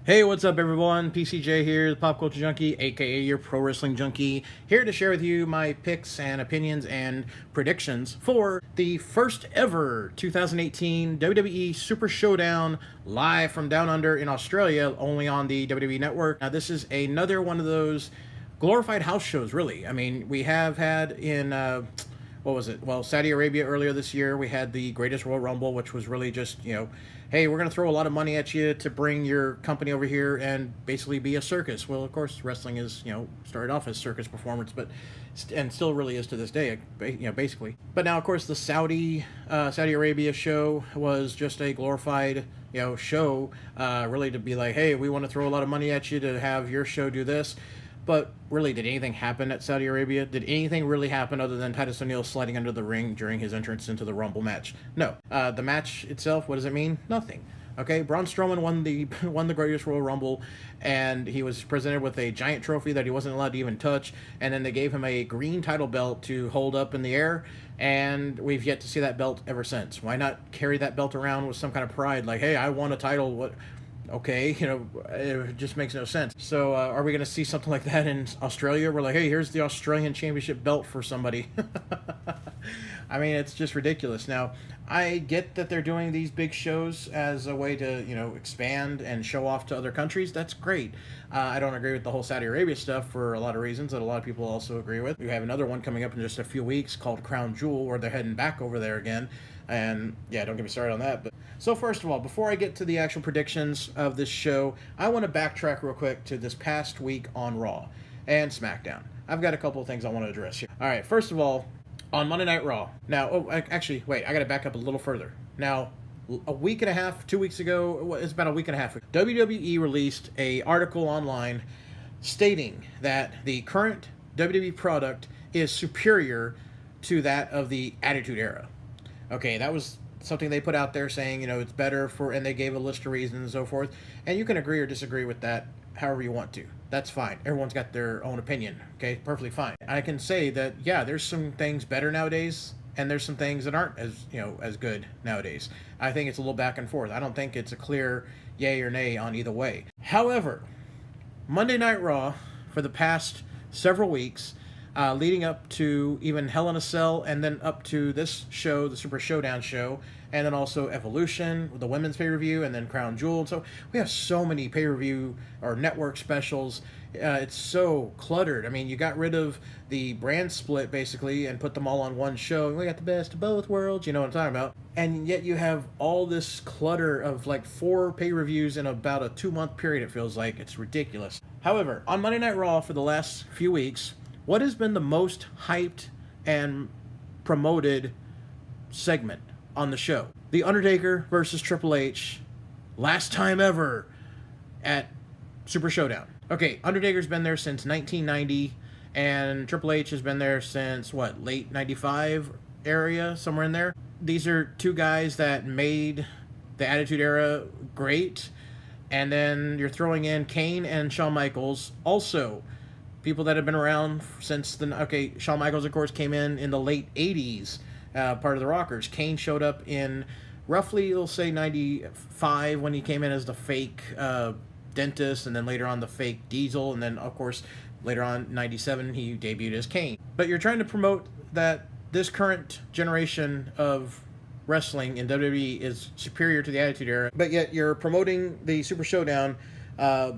Hey, what's up everyone? PCJ here, the Pop Culture Junkie, aka your Pro Wrestling Junkie, here to share with you my picks and opinions and predictions for the first ever 2018 WWE Super Showdown live from Down Under in Australia, only on the WWE Network. Now this is another one of those glorified house shows, really. I mean, we have had in... what was it? Well, Saudi Arabia earlier this year, we had the Greatest Royal Rumble, which was really just, hey, we're going to throw a lot of money at you to bring your company over here and basically be a circus. Well, of course, wrestling is, started off as circus performance, and still really is to this day, basically. But now, of course, the Saudi Arabia show was just a glorified, show, really to be like, hey, we want to throw a lot of money at you to have your show do this. But really, did anything happen at Saudi Arabia? Did anything really happen other than Titus O'Neil sliding under the ring during his entrance into the Rumble match? No. The match itself, what does it mean? Nothing. Okay, Braun Strowman won the Greatest Royal Rumble, and he was presented with a giant trophy that he wasn't allowed to even touch, and then they gave him a green title belt to hold up in the air, and we've yet to see that belt ever since. Why not carry that belt around with some kind of pride, like, hey, I won a title, what... Okay, it just makes no sense. So are we going to see something like that in Australia? We're like, hey, here's the Australian Championship belt for somebody. I mean, it's just ridiculous. Now, I get that they're doing these big shows as a way to, expand and show off to other countries. That's great. I don't agree with the whole Saudi Arabia stuff for a lot of reasons that a lot of people also agree with. We have another one coming up in just a few weeks called Crown Jewel, where they're heading back over there again. And yeah, don't get me started on that. But so first of all, before I get to the actual predictions of this show, I want to backtrack real quick to this past week on Raw and SmackDown. I've got a couple of things I want to address here. All right, first of all, on Monday Night Raw. Now, actually, wait, I got to back up a little further. Now, a week and a half, 2 weeks ago, it's about a week and a half ago, WWE released an article online stating that the current WWE product is superior to that of the Attitude Era. Okay, that was something they put out there saying, it's better for, and they gave a list of reasons and so forth. And you can agree or disagree with that however you want to. That's fine. Everyone's got their own opinion. Okay, perfectly fine. I can say that, yeah, there's some things better nowadays, and there's some things that aren't as good nowadays. I think it's a little back and forth. I don't think it's a clear yay or nay on either way. However, Monday Night Raw, for the past several weeks, leading up to even Hell in a Cell, and then up to this show, the Super Showdown show, and then also Evolution, the women's pay-per-view, and then Crown Jewel. So we have so many pay-per-view or network specials. It's so cluttered. I mean, you got rid of the brand split, basically, and put them all on one show. And we got the best of both worlds, you know what I'm talking about. And yet you have all this clutter of like 4 pay-per-views in about a 2-month period, it feels like. It's ridiculous. However, on Monday Night Raw for the last few weeks, what has been the most hyped and promoted segment on the show? The Undertaker versus Triple H, last time ever at Super Showdown. Okay, Undertaker's been there since 1990, and Triple H has been there since, late 95 area, somewhere in there. These are two guys that made the Attitude Era great, and then you're throwing in Kane and Shawn Michaels, also people that have been around since Shawn Michaels, of course, came in the late 80s, part of the Rockers. Kane showed up in roughly, we'll say, 95 when he came in as the fake dentist, and then later on the fake Diesel, and then, of course, later on, 97, he debuted as Kane. But you're trying to promote that this current generation of wrestling in WWE is superior to the Attitude Era, but yet you're promoting the Super Showdown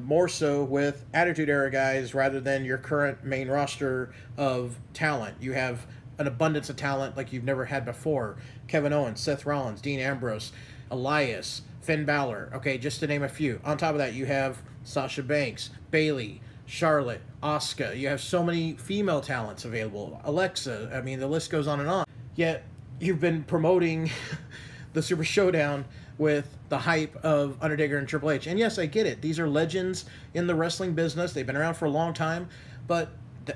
more so with Attitude Era guys rather than your current main roster of talent. You have an abundance of talent like you've never had before. Kevin Owens, Seth Rollins, Dean Ambrose, Elias, Finn Balor, okay, just to name a few. On top of that, you have Sasha Banks, Bayley, Charlotte, Asuka. You have so many female talents available. Alexa, I mean, the list goes on and on. Yet, you've been promoting the Super Showdown with the hype of Undertaker and Triple H. And yes, I get it. These are legends in the wrestling business. They've been around for a long time. But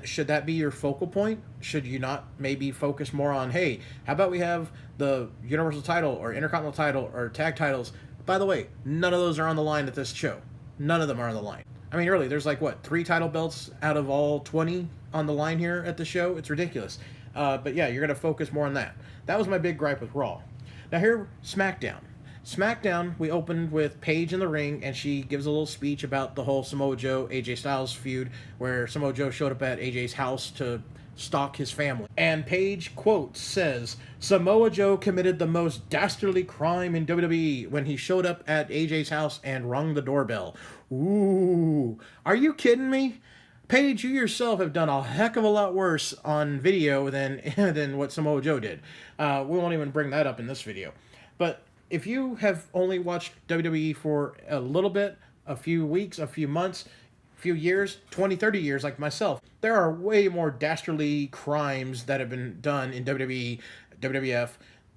should that be your focal point? Should you not maybe focus more on, hey, how about we have the Universal title or Intercontinental title or tag titles? By the way, none of those are on the line at this show. None of them are on the line. I mean, really, there's 3 title belts out of all 20 on the line here at the show. It's ridiculous. But yeah, you're going to focus more on that. That was my big gripe with Raw. Now here, SmackDown. SmackDown, we opened with Paige in the ring, and she gives a little speech about the whole Samoa Joe AJ Styles feud, where Samoa Joe showed up at AJ's house to stalk his family. And Paige, quote, says, Samoa Joe committed the most dastardly crime in WWE when he showed up at AJ's house and rung the doorbell. Ooh, are you kidding me? Paige, you yourself have done a heck of a lot worse on video than what Samoa Joe did. We won't even bring that up in this video. But if you have only watched WWE for a little bit, a few weeks, a few months, a few years, 20, 30 years like myself, there are way more dastardly crimes that have been done in WWE, WWF,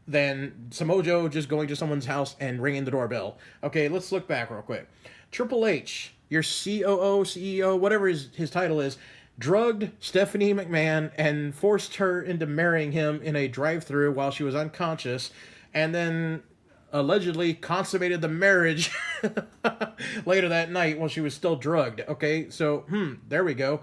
than Samoa Joe just going to someone's house and ringing the doorbell. Okay, let's look back real quick. Triple H, your COO, CEO, whatever his title is, drugged Stephanie McMahon and forced her into marrying him in a drive-thru while she was unconscious, and then allegedly consummated the marriage later that night while she was still drugged. Okay, so, there we go.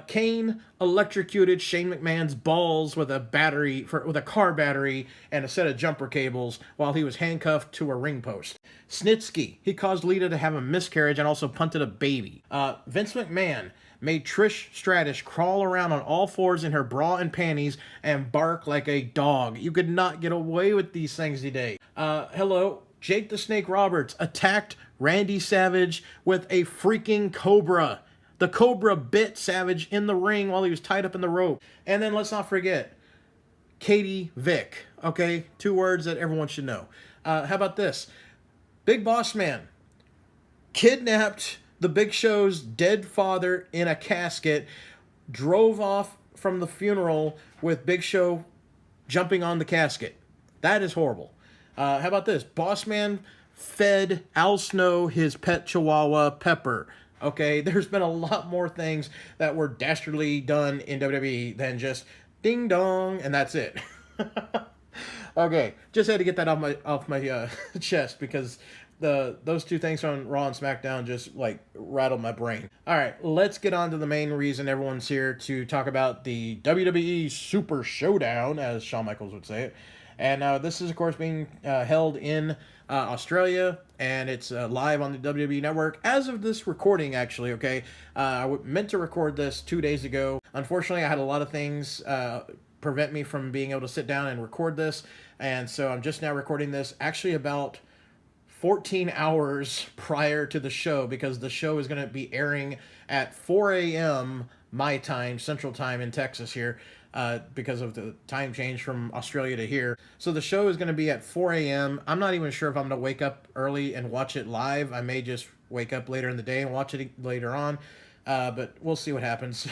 Kane electrocuted Shane McMahon's balls with a car battery and a set of jumper cables while he was handcuffed to a ring post. Snitsky, he caused Lita to have a miscarriage and also punted a baby. Vince McMahon made Trish Stratus crawl around on all fours in her bra and panties and bark like a dog. You could not get away with these things today. Hello, Jake the Snake Roberts attacked Randy Savage with a freaking cobra. The cobra bit Savage in the ring while he was tied up in the rope. And then let's not forget, Katie Vick. Okay, 2 words that everyone should know. How about this? Big Boss Man kidnapped the Big Show's dead father in a casket, drove off from the funeral with Big Show jumping on the casket. That is horrible. How about this? Boss Man fed Al Snow his pet chihuahua, Pepper. Okay, there's been a lot more things that were dastardly done in WWE than just ding dong and that's it. Okay, just had to get that off my chest because those 2 things on Raw and SmackDown just like rattled my brain. All right, let's get on to the main reason everyone's here to talk about the WWE Super Showdown, as Shawn Michaels would say it. And this is, of course, being held in Australia, and it's live on the WWE Network as of this recording, actually, okay? I meant to record this 2 days ago. Unfortunately, I had a lot of things prevent me from being able to sit down and record this, and so I'm just now recording this actually about 14 hours prior to the show, because the show is going to be airing at 4 a.m. my time, Central Time in Texas here, because of the time change from Australia to here. So the show is going to be at 4 a.m. I'm not even sure if I'm going to wake up early and watch it live. I may just wake up later in the day and watch it later on. But we'll see what happens.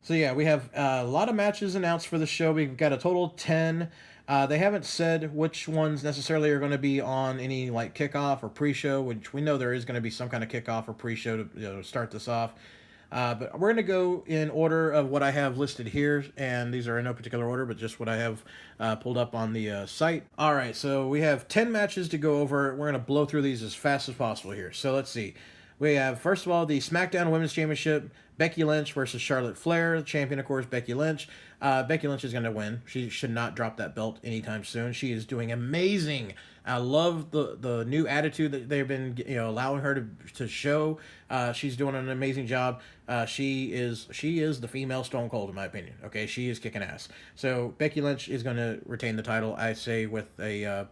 So yeah, we have a lot of matches announced for the show. We've got a total of 10. They haven't said which ones necessarily are going to be on any like kickoff or pre-show, which we know there is going to be some kind of kickoff or pre-show to start this off. But we're going to go in order of what I have listed here, and these are in no particular order, but just what I have pulled up on the site. All right, so we have 10 matches to go over. We're going to blow through these as fast as possible here. So let's see. We have, first of all, the SmackDown Women's Championship, Becky Lynch versus Charlotte Flair. The champion, of course, Becky Lynch. Becky Lynch is going to win. She should not drop that belt anytime soon. She is doing amazing. I love the new attitude that they've been allowing her to show. She's doing an amazing job. She is the female Stone Cold, in my opinion. Okay, she is kicking ass. So Becky Lynch is going to retain the title, I say, with a...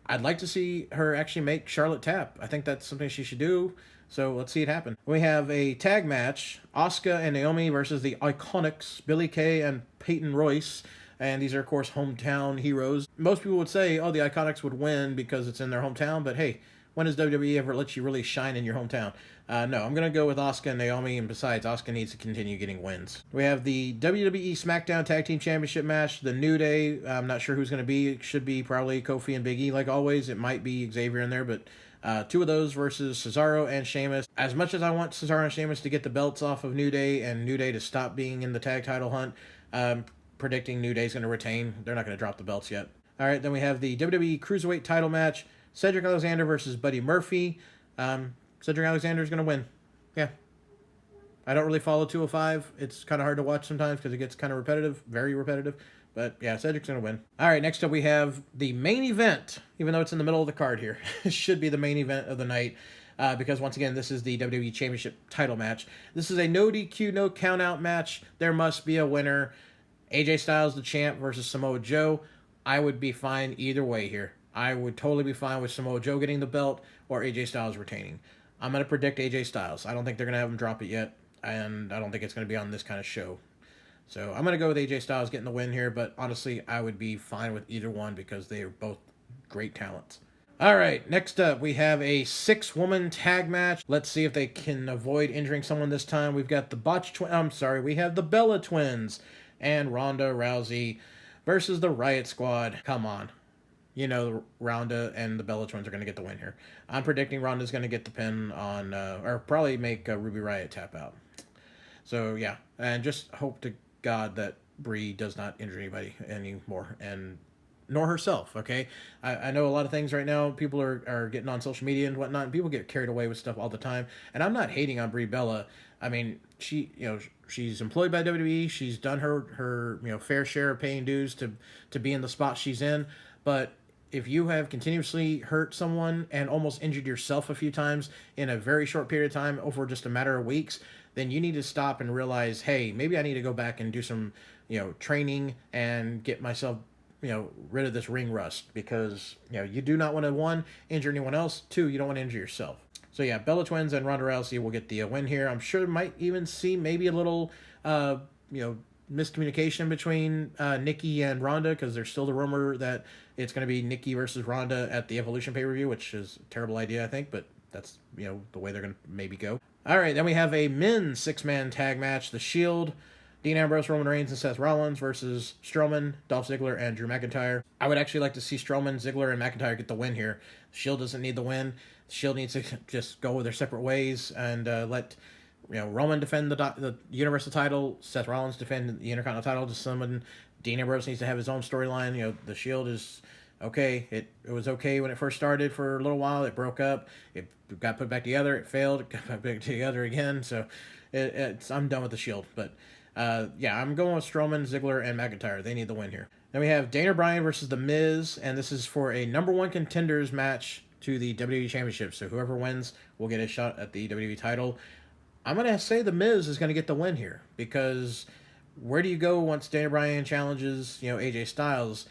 I'd like to see her actually make Charlotte tap. I think that's something she should do. So let's see it happen. We have a tag match, Asuka and Naomi versus the Iconics, Billie Kay and Peyton Royce. And these are, of course, hometown heroes. Most people would say, oh, the Iconics would win because it's in their hometown. But hey, when does WWE ever let you really shine in your hometown? No, I'm going to go with Asuka and Naomi. And besides, Asuka needs to continue getting wins. We have the WWE SmackDown Tag Team Championship match, The New Day. I'm not sure who's going to be. It should be probably Kofi and Big E, like always. It might be Xavier in there, but... 2 of those versus Cesaro and Sheamus. As much as I want Cesaro and Sheamus to get the belts off of New Day and New Day to stop being in the tag title hunt, predicting New Day's going to retain. They're not going to drop the belts yet. All right, then we have the WWE Cruiserweight title match, Cedric Alexander versus Buddy Murphy. Cedric Alexander is going to win. Yeah. I don't really follow 205. It's kind of hard to watch sometimes because it gets kind of repetitive, very repetitive. But yeah, Cedric's going to win. All right, next up we have the main event, even though it's in the middle of the card here. It should be the main event of the night because, once again, this is the WWE Championship title match. This is a no DQ, no count-out match. There must be a winner. AJ Styles, the champ, versus Samoa Joe. I would be fine either way here. I would totally be fine with Samoa Joe getting the belt or AJ Styles retaining. I'm going to predict AJ Styles. I don't think they're going to have him drop it yet, and I don't think it's going to be on this kind of show. So I'm going to go with AJ Styles getting the win here, but honestly, I would be fine with either one because they are both great talents. All right, next up, we have a 6-woman tag match. Let's see if they can avoid injuring someone this time. We've got we have the Bella Twins and Ronda Rousey versus the Riot Squad. Come on. You know, Ronda and the Bella Twins are going to get the win here. I'm predicting Ronda's going to get the pin on, or probably make Ruby Riott tap out. So, yeah, and just hope to God that Brie does not injure anybody anymore, and nor herself, okay? I know a lot of things right now, people are getting on social media and whatnot, and people get carried away with stuff all the time, and I'm not hating on Brie Bella. I mean, she's employed by WWE, she's done her fair share of paying dues to be in the spot she's in, but if you have continuously hurt someone and almost injured yourself a few times in a very short period of time over just a matter of weeks, then you need to stop and realize, hey, maybe I need to go back and do some, training and get myself, rid of this ring rust, because, you do not want to, 1, injure anyone else, 2, you don't want to injure yourself. So yeah, Bella Twins and Ronda Rousey will get the win here. I'm sure might even see maybe a little, miscommunication between Nikki and Ronda, because there's still the rumor that it's going to be Nikki versus Ronda at the Evolution pay-per-view, which is a terrible idea, I think, but that's, the way they're going to maybe go. All right, then we have a men's 6-man tag match. The Shield, Dean Ambrose, Roman Reigns, and Seth Rollins versus Strowman, Dolph Ziggler, and Drew McIntyre. I would actually like to see Strowman, Ziggler, and McIntyre get the win here. The Shield doesn't need the win. The Shield needs to just go their separate ways and let Roman defend the Universal title, Seth Rollins defend the Intercontinental title. Just someone, Dean Ambrose needs to have his own storyline. The Shield is okay. It was okay when it first started for a little while. It broke up. It got put back together. It failed. It got put back together again. So I'm done with the Shield. But yeah, I'm going with Strowman, Ziggler, and McIntyre. They need the win here. Then we have Daniel Bryan versus The Miz, and this is for a #1 contenders match to the WWE Championship. So whoever wins will get a shot at the WWE title. I'm going to say The Miz is going to get the win here, because where do you go once Daniel Bryan challenges, AJ Styles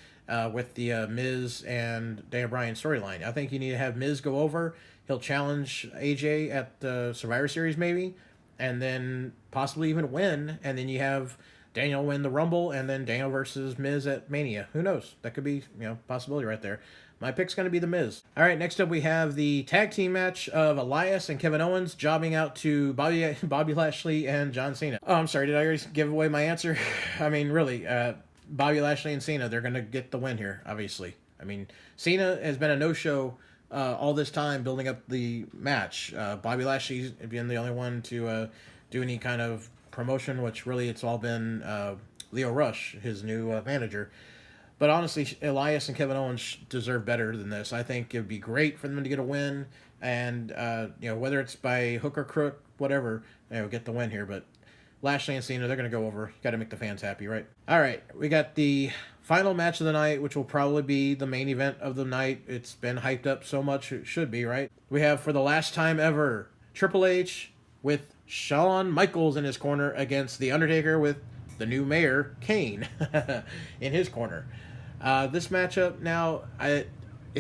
with the Miz and Daniel Bryan storyline? I think you need to have Miz go over. He'll challenge AJ at the Survivor Series maybe, and then possibly even win, and then you have Daniel win the Rumble, and then Daniel versus Miz at Mania. Who knows? That could be, possibility right there. My pick's going to be The Miz. All right, next up we have the tag team match of Elias and Kevin Owens jobbing out to Bobby Lashley and John Cena. Oh, I'm sorry, did I already give away my answer? I mean, really, Bobby Lashley and Cena, they're going to get the win here, obviously. I mean, Cena has been a no-show all this time building up the match. Bobby Lashley's been the only one to do any kind of promotion, which really it's all been Leo Rush, his new manager. But honestly, Elias and Kevin Owens deserve better than this. I think it would be great for them to get a win, and whether it's by hook or crook, whatever, get the win here. But Lashley and Cena, they're going to go over. Got to make the fans happy, right? All right, we got the final match of the night, which will probably be the main event of the night. It's been hyped up so much, it should be, right? We have, for the last time ever, Triple H with Shawn Michaels in his corner against The Undertaker with the new mayor, Kane, in his corner. This matchup now, it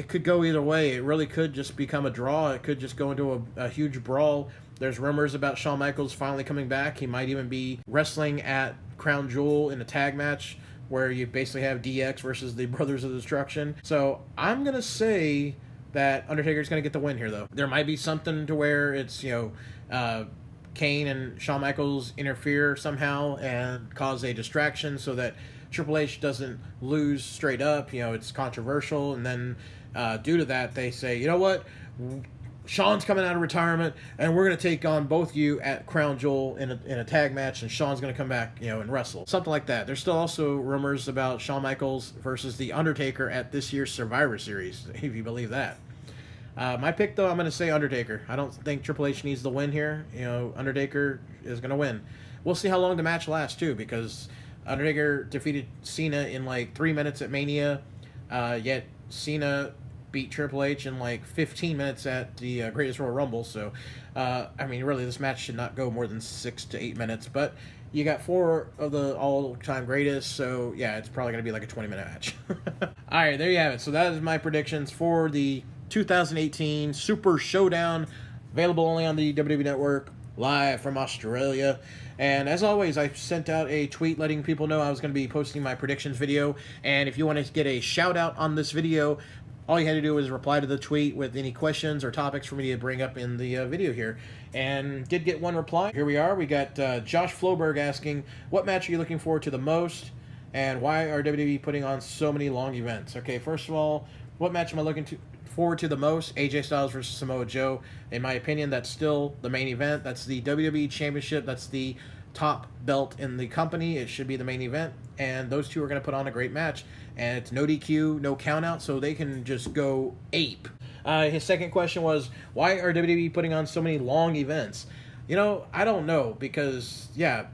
could go either way. It really could just become a draw. It could just go into a huge brawl. There's rumors about Shawn Michaels finally coming back. He might even be wrestling at Crown Jewel in a tag match where you basically have DX versus the Brothers of Destruction. So I'm going to say that Undertaker's going to get the win here, though. There might be something to where it's, Kane and Shawn Michaels interfere somehow and cause a distraction so that Triple H doesn't lose straight up. It's controversial, and then due to that, they say, you know what, Shawn's coming out of retirement, and we're going to take on both you at Crown Jewel in a tag match, and Shawn's going to come back, and wrestle. Something like that. There's still also rumors about Shawn Michaels versus The Undertaker at this year's Survivor Series, if you believe that. My pick, though, I'm going to say Undertaker. I don't think Triple H needs the win here. Undertaker is going to win. We'll see how long the match lasts, too, because Undertaker defeated Cena in like 3 minutes at Mania, yet Cena beat Triple H in like 15 minutes at the Greatest Royal Rumble. So, I mean, really, this match should not go more than 6 to 8 minutes. But you got 4 of the all-time greatest, so yeah, it's probably going to be like a 20-minute match. All right, there you have it. So that is my predictions for the 2018 Super Showdown, available only on the WWE Network, live from Australia. And as always, I sent out a tweet letting people know I was going to be posting my predictions video. And if you want to get a shout out on this video, all you had to do was reply to the tweet with any questions or topics for me to bring up in the video here. And did get one reply. Here we are. We got Josh Floberg asking, what match are you looking forward to the most? And why are WWE putting on so many long events? Okay, first of all, what match am I looking forward to the most? AJ Styles versus Samoa Joe. In my opinion, that's still the main event. That's the WWE Championship. That's the top belt in the company. It should be the main event, and those two are going to put on a great match, and it's no DQ, no count out, so they can just go ape. His second question was, why are WWE putting on so many long events? You know, I don't know, because yeah,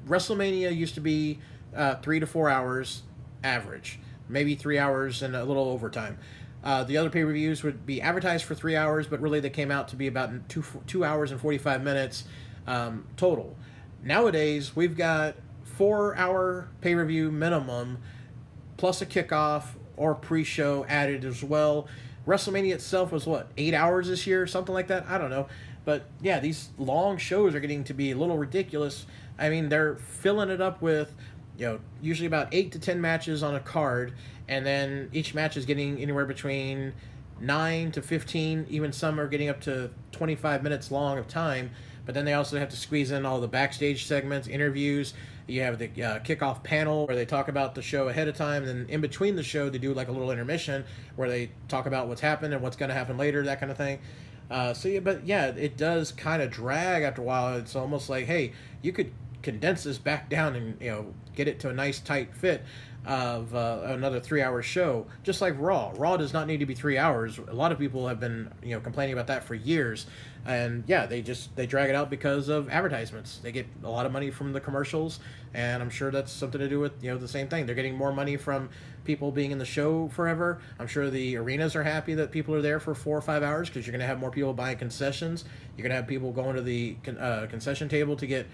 WrestleMania used to be 3 to 4 hours average, maybe 3 hours and a little overtime. The other pay-per-views would be advertised for 3 hours, but really they came out to be about 2 hours and 45 minutes total. Nowadays, we've got 4-hour pay-per-view minimum, plus a kickoff or pre-show added as well. WrestleMania itself was, what, 8 hours this year? Something like that? I don't know. But, yeah, these long shows are getting to be a little ridiculous. I mean, they're filling it up with, you know, usually about 8 to 10 matches on a card, and then each match is getting anywhere between 9 to 15, even some are getting up to 25 minutes long of time. But then they also have to squeeze in all the backstage segments, interviews. You have the kickoff panel where they talk about the show ahead of time. And then in between the show, they do like a little intermission where they talk about what's happened and what's going to happen later, that kind of thing. But yeah, it does kind of drag after a while. It's almost like, hey, you could condense this back down and, you know, get it to a nice tight fit of another 3-hour show, just like Raw. Raw does not need to be 3 hours. A lot of people have been, you know, complaining about that for years, and yeah, they drag it out because of advertisements. They get a lot of money from the commercials, and I'm sure that's something to do with, you know, the same thing. They're getting more money from people being in the show forever. I'm sure the arenas are happy that people are there for 4 or 5 hours, because you're going to have more people buying concessions. You're going to have people going to the concession table to get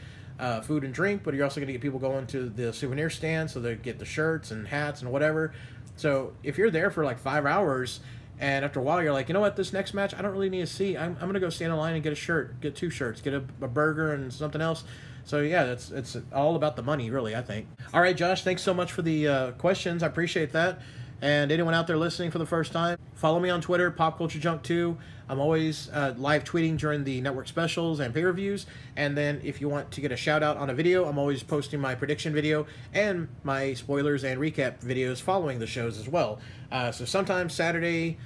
food and drink, but you're also going to get people going to the souvenir stand so they get the shirts and hats and whatever. So if you're there for like 5 hours, and after a while you're like, you know what, this next match I don't really need to see. I'm going to go stand in line and get a shirt, get 2 shirts, get a burger and something else. So yeah, it's all about the money, really, I think. All right, Josh, thanks so much for the questions. I appreciate that. And anyone out there listening for the first time, follow me on Twitter, PopCultureJunk2. I'm always live tweeting during the network specials and pay-per-views. And then if you want to get a shout-out on a video, I'm always posting my prediction video and my spoilers and recap videos following the shows as well. So sometime Saturday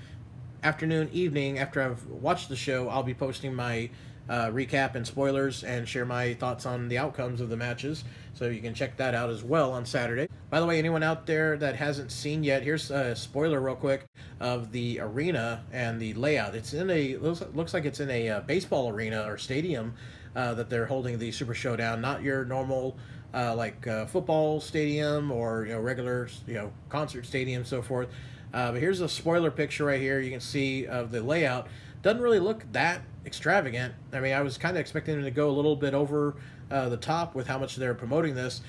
afternoon, evening, after I've watched the show, I'll be posting my recap and spoilers and share my thoughts on the outcomes of the matches. So you can check that out as well on Saturday. By the way, anyone out there that hasn't seen yet, here's a spoiler real quick of the arena and the layout. It's in a, looks like it's in a baseball arena or stadium that they're holding the Super Showdown, not your normal football stadium or, you know, regular, you know, concert stadium, so forth. But here's a spoiler picture right here. You can see of the layout. Doesn't really look that extravagant. I mean, I was kind of expecting them to go a little bit over the top with how much they're promoting this.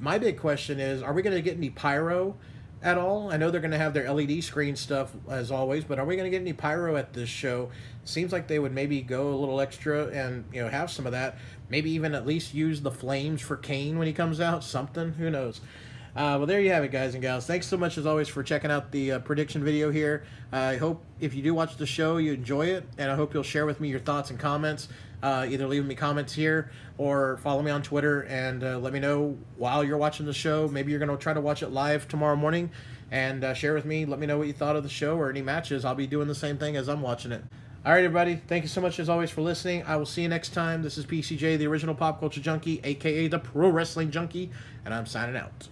My big question is, are we going to get any pyro at all? I know they're going to have their LED screen stuff as always, but are we going to get any pyro at this show? Seems like they would maybe go a little extra and, you know, have some of that. Maybe even at least use the flames for Kane when he comes out. Something. Who knows? Well, there you have it, guys and gals. Thanks so much, as always, for checking out the prediction video here. I hope if you do watch the show, you enjoy it, and I hope you'll share with me your thoughts and comments. Either leave me comments here or follow me on Twitter and let me know while you're watching the show. Maybe you're going to try to watch it live tomorrow morning and share with me. Let me know what you thought of the show or any matches. I'll be doing the same thing as I'm watching it. All right, everybody. Thank you so much, as always, for listening. I will see you next time. This is PCJ, the original Pop Culture Junkie, a.k.a. the Pro Wrestling Junkie, and I'm signing out.